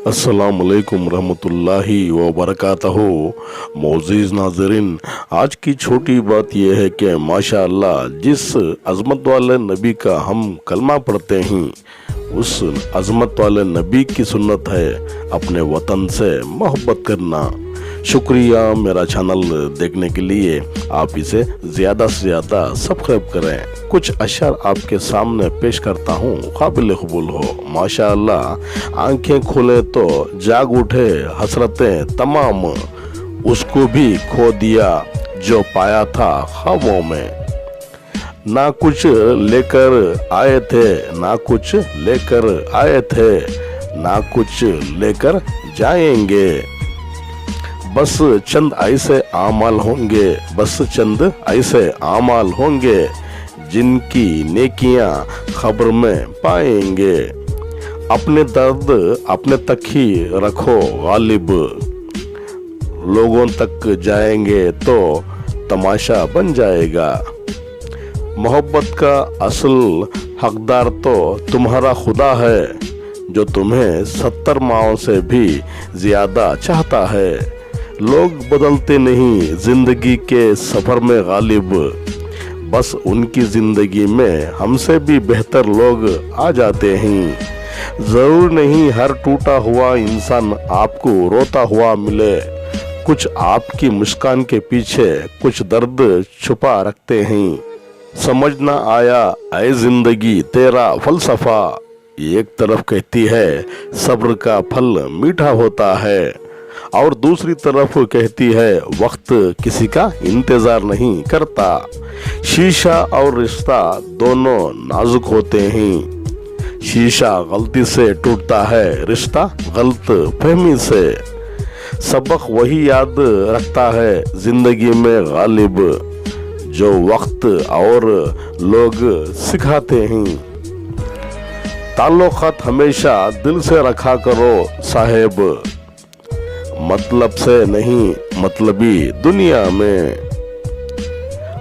अस्सलामुअलैकुम रहमतुल्लाहि व बरकातहू। मोअज़्ज़िज़ नाज़रीन, आज की छोटी बात यह है कि माशाअल्लाह जिस अज़मत वाले नबी का हम कलमा पढ़ते हैं, उस अज़मत वाले नबी की सुन्नत है अपने वतन से मोहब्बत करना। शुक्रिया मेरा चैनल देखने के लिए। आप इसे ज़्यादा से ज़्यादा सब्सक्राइब करें। कुछ अशर आपके सामने पेश करता हूँ, काबिल कबूल हो। माशाअल्लाह आंखें खोले तो जाग उठे हसरतें तमाम, उसको भी खो दिया जो पाया था ख्वाबों में। ना कुछ लेकर आए थे, ना कुछ लेकर आए थे, ना कुछ लेकर जाएंगे। बस चंद ऐसे आमाल होंगे, बस चंद ऐसे आमाल होंगे जिनकी नेकियां खबर में पाएंगे। अपने दर्द अपने तक ही रखो गालिब, लोगों तक जाएंगे तो तमाशा बन जाएगा। मोहब्बत का असल हकदार तो तुम्हारा खुदा है, जो तुम्हें 70 माओं से भी ज्यादा चाहता है। लोग बदलते नहीं जिंदगी के सफर में गालिब, बस उनकी जिंदगी में हमसे भी बेहतर लोग आ जाते हैं। जरूर नहीं हर टूटा हुआ इंसान आपको रोता हुआ मिले, कुछ आपकी मुस्कान के पीछे कुछ दर्द छुपा रखते हैं। समझ ना आया ऐ जिंदगी तेरा फलसफा, एक तरफ कहती है सब्र का फल मीठा होता है, और दूसरी तरफ कहती है वक्त किसी का इंतजार नहीं करता। शीशा और रिश्ता दोनों नाजुक होते हैं, शीशा गलती से टूटता है, रिश्ता गलत फहमी से। सबक वही याद रखता है जिंदगी में गालिब, जो वक्त और लोग सिखाते हैं। ताल्लुकात हमेशा दिल से रखा करो साहेब, मतलब से नहीं मतलबी दुनिया में।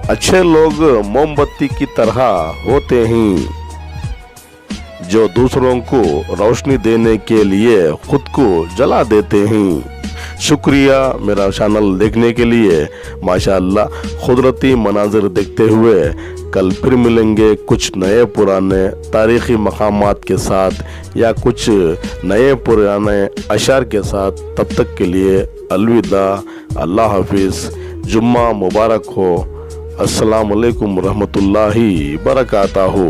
अच्छे लोग मोमबत्ती की तरह होते हैं, जो दूसरों को रोशनी देने के लिए खुद को जला देते हैं। शुक्रिया मेरा चैनल देखने के लिए। माशाअल्लाह कुदरती मनाजिर देखते हुए कल फिर मिलेंगे कुछ नए पुराने तारीख़ी मकामात के साथ या कुछ नए पुराने अशार के साथ। तब तक के लिए अलविदा, अल्लाह हाफिज़, जुम्मा मुबारक हो। अस्सलाम वालेकुम रहमतुल्लाहि बरकातहू।